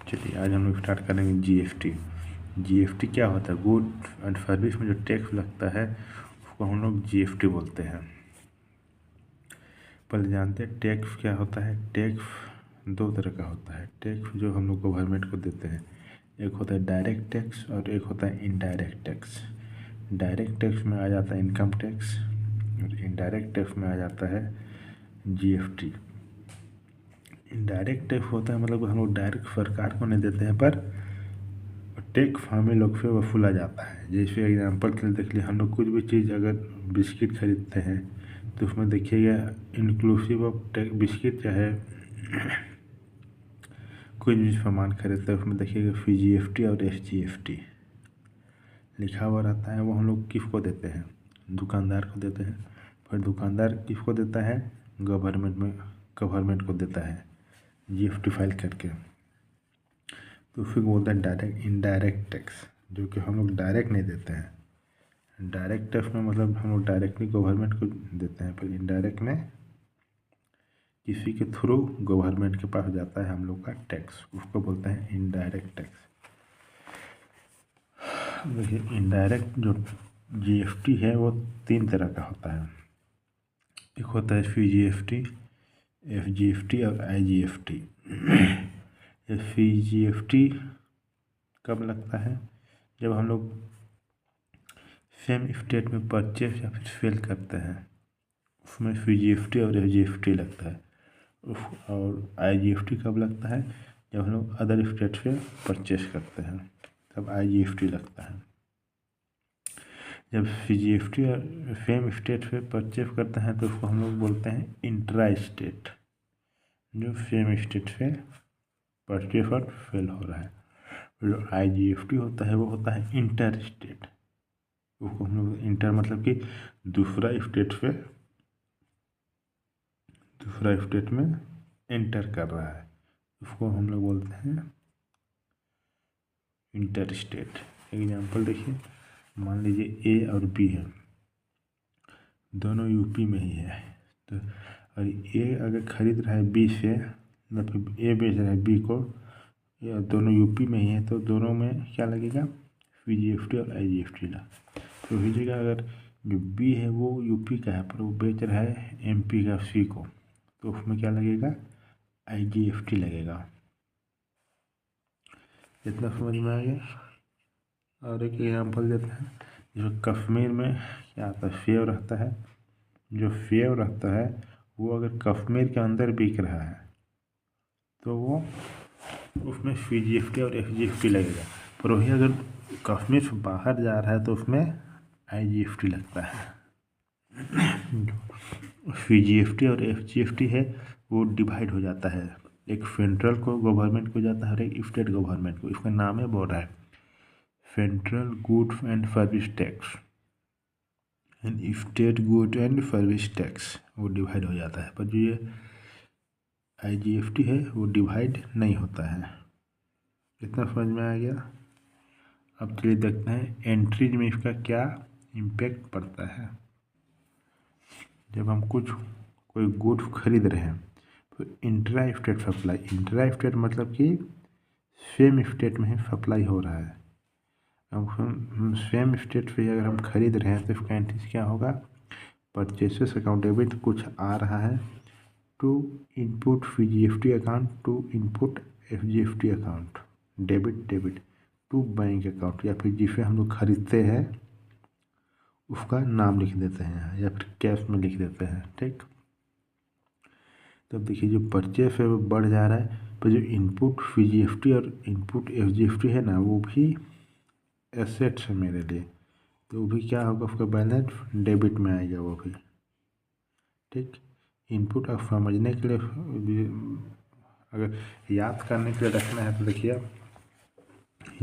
चलिए आज हम लोग स्टार्ट करेंगे जीएसटी। जीएसटी क्या होता है? गुड एंड सर्विस में जो टैक्स लगता है उसको हम लोग जीएसटी बोलते हैं। पहले जानते हैं टैक्स क्या होता है। टैक्स दो तरह का होता है। टैक्स जो हम लोग गवर्नमेंट को देते हैं, एक होता है डायरेक्ट टैक्स और एक होता है इनडायरेक्ट टैक्स। डायरेक्ट टैक्स में आ जाता है इनकम टैक्स और इनडायरेक्ट टैक्स में आ जाता है जीएसटी। इनडायरेक्ट टैक्स होता है मतलब हम लोग डायरेक्ट सरकार को नहीं देते हैं, पर टैक्स हमें लोग से वसूला जाता है। जैसे एग्जांपल के लिए देख लिया, हम लोग कुछ भी चीज़ अगर बिस्किट खरीदते हैं तो उसमें देखिएगा इंक्लूसिव ऑफ टैक्स बिस्किट चाहे कोई भी सामान खरीदते हैं उसमें देखिएगा जीएसटी और एसजीएसटी लिखा हुआ रहता है। वो हम लोग किसको देते हैं? दुकानदार को देते हैं। फिर दुकानदार किसको देता है? गवर्नमेंट को देता है जीएसटी फाइल करके। तो फिर बोलते हैं डायरेक्ट इनडायरेक्ट टैक्स, जो कि हम लोग डायरेक्ट नहीं देते हैं। डायरेक्ट टैक्स में मतलब हम लोग डायरेक्टली गवर्नमेंट को देते हैं, पर इनडायरेक्ट में किसी के थ्रू गवर्नमेंट के पास जाता है हम लोग का टैक्स, उसको बोलते हैं इनडायरेक्ट टैक्स। देखिए इनडायरेक्ट जो जीएसटी है वो तीन तरह का होता है। एक होता है सीजीएसटी, एफजीएसटी और आईजीएसटी। सीजीएसटी कब लगता है? जब हम लोग सेम स्टेट में परचेस या फिर सेल करते हैं, उसमें सीजीएसटी और एफजीएसटी लगता है। और आईजीएसटी कब लगता है? जब हम लोग अदर स्टेट से परचेस करते हैं तब आईजीएसटी लगता है। जब सीजीएसटी और सेम स्टेट से परचेस करते हैं तो उसको हम लोग बोलते हैं इंट्रा स्टेट, जो सेम स्टेट से परचेस और सेल हो रहा है। जो आईजीएसटी होता है वो होता है इंटर स्टेट, उसको हम लोग इंटर मतलब कि दूसरा स्टेट में एंटर कर रहा है, उसको हम लोग बोलते हैं इंटर स्टेट। एग्जाम्पल देखिए, मान लीजिए ए और बी है, दोनों यूपी में ही है। तो और ए अगर खरीद रहा है बी से, मतलब ए बेच रहा है बी को, या दोनों यूपी में ही है, तो दोनों में क्या लगेगा? सीजीएसटी और आईजीएसटी लगा। तो इसी जगह अगर जो बी है वो यूपी का है पर वो बेच रहा है एमपी का सी को, तो उसमें क्या लगेगा? आईजीएसटी लगेगा। इतना समझ में आ गया? और एक एग्जाम्पल देते हैं, जो कश्मीर में क्या आता है, सेब रहता है। जो सेब रहता है वो अगर कश्मीर के अंदर बिक रहा है तो वो उसमें सीजीएसटी और एफजीएसटी लगेगा। पर वही अगर कश्मीर से बाहर जा रहा है तो उसमें आईजीएसटी लगता है। सीजीएसटी और एफजीएसटी है वो डिवाइड हो जाता है, एक सेंट्रल को गवर्नमेंट को जाता है और एक स्टेट गवर्नमेंट को। इसका नाम है बोल रहा है central goods and service tax and state good and service tax, वो डिवाइड हो जाता है। पर जो ये आईजीएसटी है वो डिवाइड नहीं होता है। इतना समझ में आ गया? अब चलिए देखते हैं एंट्रीज में इसका क्या इम्पैक्ट पड़ता है। जब हम कोई गुड्स खरीद रहे हैं तो intra state supply, intra state मतलब कि सेम स्टेट में ही सप्लाई हो रहा है। अब हम सेम स्टेट से अगर हम खरीद रहे हैं तो इसका एंट्रीज क्या होगा? परचेसेस अकाउंट डेबिट कुछ आ रहा है to input CGST account, to input SGST account, debit to bank account, या फिर जिसे हम लोग खरीदते हैं उसका नाम लिख देते हैं या फिर कैश में लिख देते हैं। ठीक, तब देखिए जो परचेस है वो बढ़ जा रहा है, पर जो इनपुट सीजीएसटी और इनपुट एफजीएसटी है ना, वो भी एसेट्स है मेरे लिए, तो वो भी क्या होगा? उसका बैलेंस डेबिट में आएगा वो भी। ठीक, इनपुट आप समझने के लिए अगर याद करने के लिए रखना है तो देखिए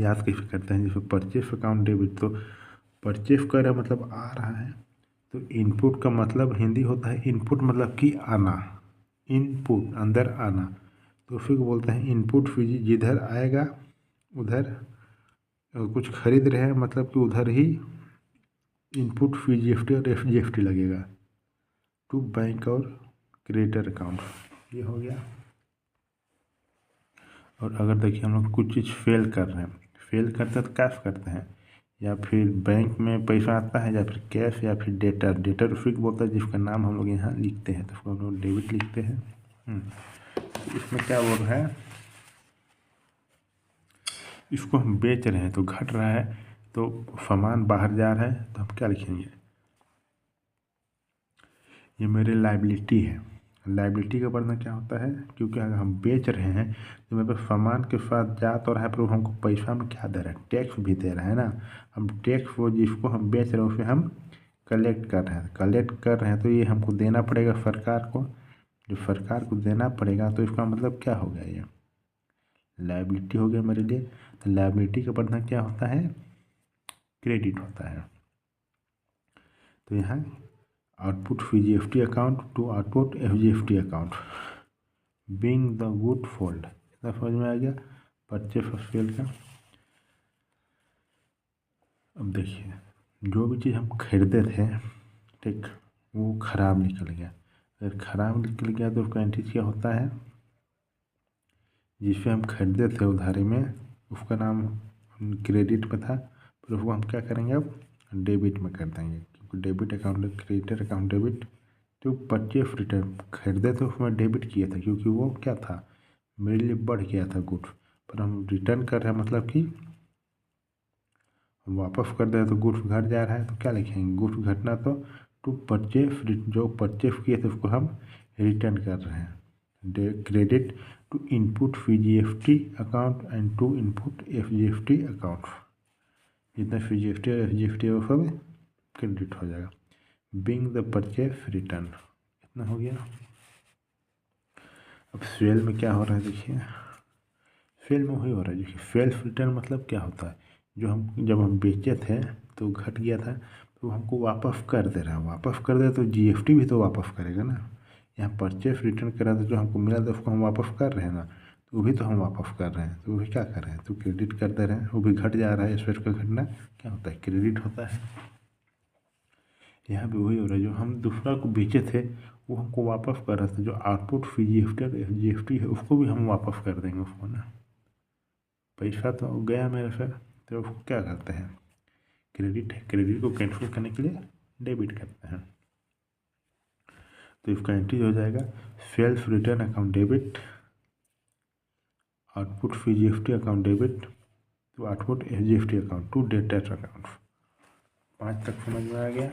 याद कैसे करते हैं। जैसे परचेस अकाउंट डेबिट, तो परचेस कर रहा मतलब आ रहा है, तो इनपुट का मतलब हिंदी होता है इनपुट मतलब कि आना, इनपुट अंदर आना, तो फिर बोलते हैं इनपुट। फिर जिधर आएगा उधर कुछ खरीद रहे हैं मतलब कि उधर ही इनपुट सीजीएसटी और एफजीएसटी लगेगा टू बैंक और क्रेडिटर अकाउंट। ये हो गया। और अगर देखिए हम लोग कुछ चीज़ फेल कर रहे हैं, फेल करते हैं तो कैश करते हैं, या फिर बैंक में पैसा आता है, या फिर कैश, या फिर डेटर। डेटर उसी को बोलता है जिसका नाम हम लोग यहाँ लिखते हैं, तो उसको हम लोग डेबिट लिखते हैं। तो इसमें क्या बोल रहा है, इसको हम बेच रहे हैं तो घट रहा है, तो सामान बाहर जा रहा है, तो हम क्या लिखेंगे, ये मेरी लाइबिलिटी है। लाइबिलिटी का बढ़ना क्या होता है, क्योंकि अगर हम बेच रहे हैं तो मेरे पास सामान के साथ जा तो रहा है, पर वो हमको पैसा में क्या दे रहा है, टैक्स भी दे रहा है ना। हम टैक्स वो जिसको हम बेच रहे हैं उसे हम कलेक्ट कर रहे हैं, तो ये हमको देना पड़ेगा सरकार को। जो सरकार को देना पड़ेगा तो इसका मतलब क्या हो गया, ये लाइबिलिटी हो गया मेरे लिए। तो लाइबिलिटी का बढ़ना क्या होता है, क्रेडिट होता है। तो यहाँ output CGFT account to output FGFT account, being the good fold. इतना समझ में आ गया परचेस ऑफ सेल का। अब देखिए, जो भी चीज़ हम खरीदे थे, ठीक, वो ख़राब निकल गया। अगर ख़राब निकल गया तो उसका एंट्री क्या होता है, जिसे हम खरीदे थे उधारी में, उसका नाम क्रेडिट पे था, फिर उसको हम क्या करेंगे, अब डेबिट में कर देंगे, क्योंकि debit account creditor account debit. तो परचेस रिटर्न खरीदे थे उसमें डेबिट किया था, क्योंकि वो क्या था, मेरे लिए बढ़ गया था गुड्स, पर हम रिटर्न कर रहे हैं, मतलब कि हम वापस कर दे तो गुड्स घट जा रहा है, तो क्या लिखेंगे, गुड्स घटना, तो टू परचेस, जो परचेस किए थे उसको हम रिटर्न कर रहे हैं। Credit to input CGFT account and to input FGFT account, जितना CGFT और FGFT है वो सब क्रेडिट हो जाएगा। बिंग द परचेस रिटर्न, इतना हो गया। अब सेल में क्या हो रहा है, देखिए सेल में वही हो रहा है। देखिए सेल्फ रिटर्न मतलब क्या होता है, जो हम जब हम बेचे थे तो घट गया था, तो हमको वापस कर दे रहा है, वापस कर दे तो GST भी तो वापस करेगा ना। यहाँ परचेस रिटर्न करा तो जो हमको मिला था उसको हम वापस कर रहे हैं ना, तो वो भी तो हम वापस कर रहे हैं, तो वो भी क्या कर रहे हैं, तो क्रेडिट कर दे रहे हैं, वो भी घट जा रहा है। इस का घटना क्या होता है, क्रेडिट होता है। यहाँ भी वही हो रहा है, जो हम दूसरा को बेचे थे वो हमको वापस कर रहा था, जो आउटपुट CGFT और FGFT है उसको भी हम वापस कर देंगे उसको ना। पैसा तो गया मेरे से, तो उसको क्या करते हैं, क्रेडिट है, क्रेडिट को कैंसिल करने के लिए डेबिट करते हैं। तो इसका एंट्री हो जाएगा sales return account debit, output CGFT account debit तो output FGFT account to debtor account. 5 तक समझ में आ गया।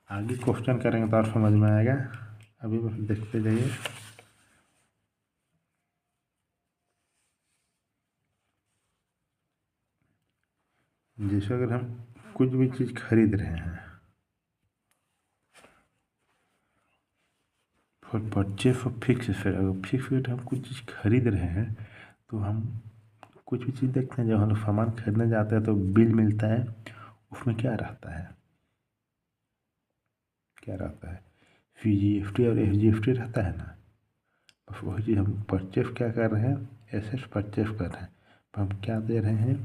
आगे क्वेश्चन करेंगे तो और समझ में आएगा, अभी बस देखते जाइए। जैसे अगर हम कुछ भी चीज़ खरीद रहे हैं, for purchase of fix rate, अगर फिक्स रेट हम कुछ चीज़ खरीद रहे हैं, तो हम कुछ भी चीज़ देखते हैं, जब हम लोग सामान खरीदने जाते हैं तो बिल मिलता है, उसमें क्या रहता है, क्या रहता है, CGFT और FGFT रहता है ना। बस वही चीज़ हम परचेस क्या कर रहे हैं, एसेट्स परचेस कर रहे हैं, तो हम क्या दे रहे हैं,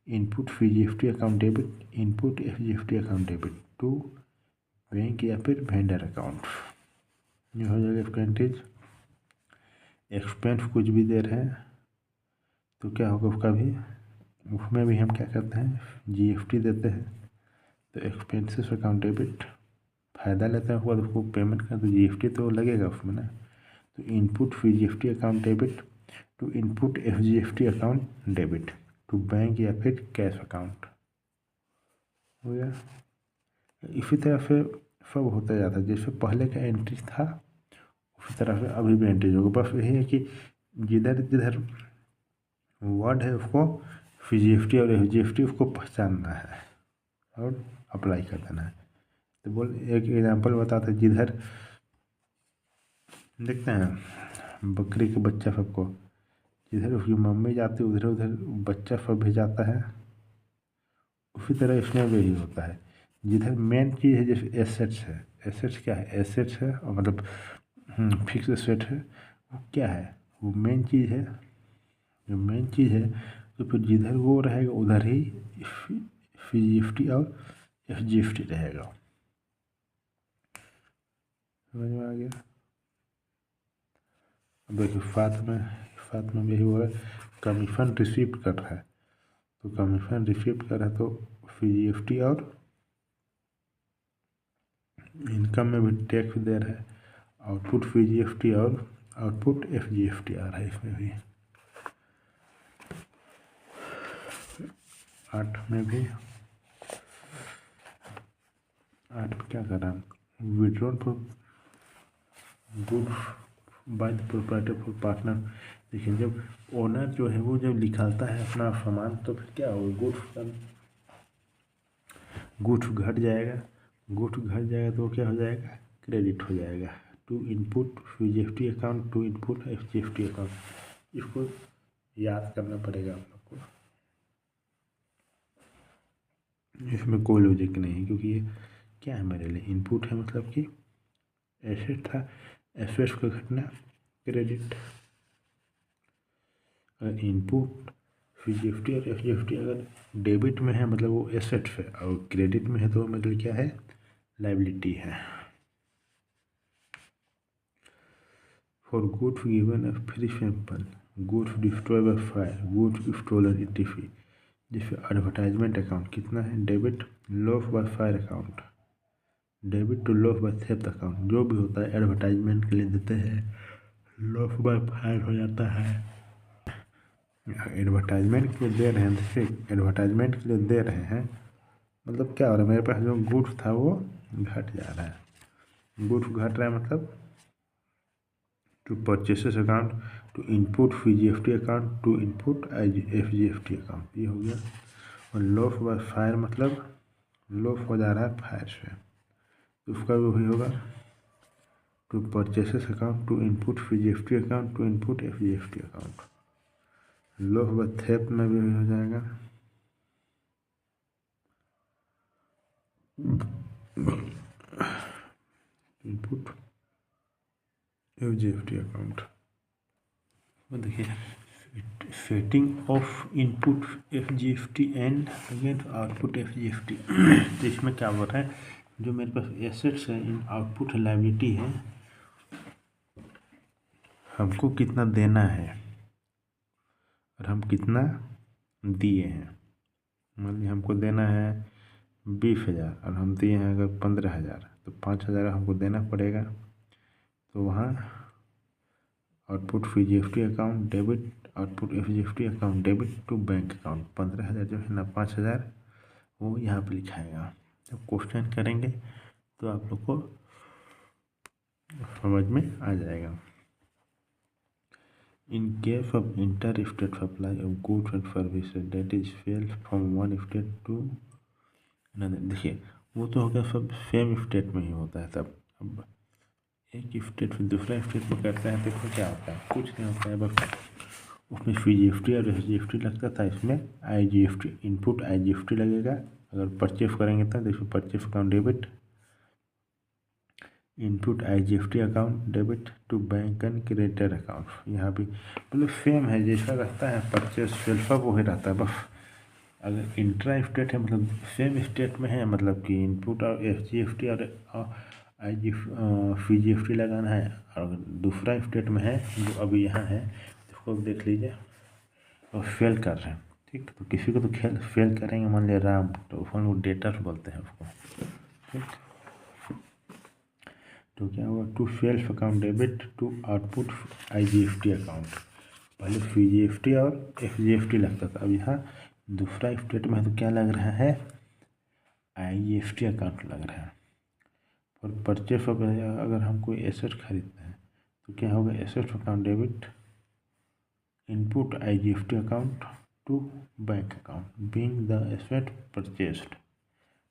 input CGFT account debit, input FGFT account debit to bank या फिर वेंडर अकाउंट। ये हो जाएगा इसका एंट्रीज। एक्सपेंस कुछ भी दे रहे हैं तो क्या होगा उसका भी, उसमें भी हम क्या करते हैं, GST देते हैं, तो एक्सपेंसेस अकाउंट डेबिट, फ़ायदा लेते हैं उसके बाद उसको पेमेंट कर, तो GST तो लगेगा उसमें ना। तो input CGFT account debit to input FGFT account debit to bank या फिर कैश अकाउंट हो गया। इसी तरह से सब होता जाता है, जैसे पहले का एंट्री था उसी तरह से अभी भी एंट्री होगा। बस यही है कि जिधर जिधर वर्ड है उसको CGFT और FGFT उसको पहचानना है और अप्लाई कर देना है। तो बोल एक एग्जांपल बताते, जिधर देखते हैं बकरी के बच्चा सबको, जिधर उसकी मम्मी जाती है उधर उधर बच्चा सब भी जाता है, उसी तरह इसमें भी यही होता है। जिधर मेन चीज़ है, जैसे एसेट्स है, एसेट्स क्या है, एसेट्स है और मतलब फिक्स एसेट है, वो क्या है, वो मेन चीज़ है। जो मेन चीज़ है तो फिर जिधर वो रहेगा उधर ही CGFT और FGFT रहेगा। समझ में आ गया। अब देखिए साथ में यही होगा कमीशन रिसीव कर रहा है, तो कमीशन रिसीव कर रहा है तो FGST और इनकम में भी टैक्स दे रहा है। आउटपुट FGST और आउटपुट FGST आ रहा है इसमें भी। 8 में भी 8 में क्या कर रहा है withdrawal for good by the proprietor for partner. देखिए जब ओनर जो है वो जब निकालता है अपना सामान तो फिर क्या होगा गुड्स घट जाएगा, गुड्स घट जाएगा तो क्या हो जाएगा क्रेडिट हो जाएगा to input FGST account to input FGST account. इसको याद करना पड़ेगा आप लोग को, इसमें कोई लॉजिक नहीं है क्योंकि ये क्या है मेरे लिए इनपुट है, मतलब कि एसेट था, एसेट्स का घटना क्रेडिट। अगर इनपुट FGST और FGST अगर डेबिट में है मतलब वो एसेट्स है और क्रेडिट में है तो मतलब क्या है लायबिलिटी है। For goods given a free sample, goods destroy by fire, goods stolen इटिफी। जैसे एडवर्टाइजमेंट अकाउंट कितना है debit, loss by fire account, debit to loss by theft account. जो भी होता है एडवर्टाइजमेंट के लिए देते हैं, लॉस बाय फायर हो जाता है। एडवर्टाइजमेंट के लिए दे रहे हैं, देखिए एडवर्टाइजमेंट के लिए दे रहे हैं मतलब क्या हो रहा है मेरे पास जो गुड्स था वो घट जा रहा है, गुड्स घट रहा है मतलब to purchases account to input FGST account to input FGST account, ये हो गया। और लॉस बाय फायर मतलब लॉस हो जा रहा है फायर से, तो उसका भी वही होगा to purchases account to input FGST account to input FGST account. Loss by theft में भी हो जाएगा इनपुट FGST अकाउंट। देखिए setting off input FGST and again output FGST। तो इसमें क्या हो रहा है जो मेरे पास एसेट्स है इन आउटपुट लायबिलिटी है, हमको कितना देना है और हम कितना दिए हैं। मान लीजिए हमको देना है 20,000 और हम दिए हैं अगर 15,000 तो 5,000 हमको देना पड़ेगा। तो वहाँ output FGST account debit, output FGST account debit to bank account. 15,000 जो है ना 5,000 वो यहाँ पे लिखाएगा। जब क्वेश्चन करेंगे तो आप लोग को समझ में आ जाएगा। In case of inter state supply of goods and services that is fail from one state to another. देखिए वो तो हो गया सब सेम स्टेट में ही होता है सब। अब एक स्टेट से दूसरा स्टेट में करते हैं तो इसमें क्या होता है कुछ नहीं होता है, बस उसमें FGST और SGST लगता था, इसमें IGST इनपुट IGST लगेगा। अगर परचेस करेंगे तो इसमें purchase account debit, input IGST account debit to bank and creditor account. यहाँ भी मतलब सेम है जैसा रहता है परचेस सेल सब वही रहता है, बस अगर इंट्रा स्टेट है मतलब सेम स्टेट में है मतलब कि इनपुट और FGST और FGST लगाना है। और अगर दूसरा स्टेट में है जो अभी यहाँ है इसको देख लीजिए और फेल कर रहे हैं, ठीक। तो किसी को तो फेल करेंगे, मान लिया राम तो उसको डेटर बोलते हैं उसको, ठीक। तो क्या होगा to self account debit to output IGST account. पहले FGST और FGST लगता था, अब यहाँ दूसरा स्टेट में तो क्या लग रहा है IGST अकाउंट लग रहा है। और परचेस ऑफ अगर हम कोई एसेट खरीदते हैं तो क्या होगा asset account debit input IGST account to bank account being the asset purchased.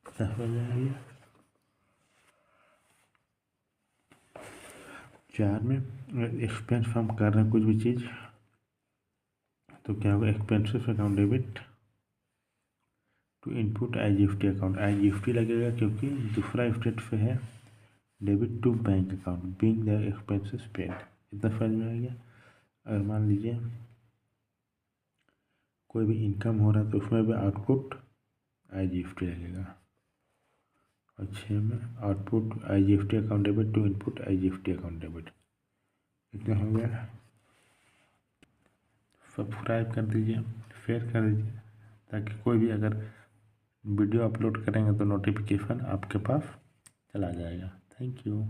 समझ आइए 4 में एक्सपेंस हम कर रहे हैं कुछ भी चीज़ तो क्या होगा expenses account debit to input IGST account, IGST लगेगा क्योंकि दूसरा स्टेट से है, debit to bank account being the expenses paid. इतना समझ में आ गया। अगर मान लीजिए कोई भी इनकम हो रहा है तो उसमें भी आउटपुट IGST लगेगा। और 6 में output IGST account debit to input IGST account debit. इतना हो गया। सब्सक्राइब कर दीजिए, शेयर कर दीजिए, ताकि कोई भी अगर वीडियो अपलोड करेंगे तो नोटिफिकेशन आपके पास चला जाएगा। Thank you.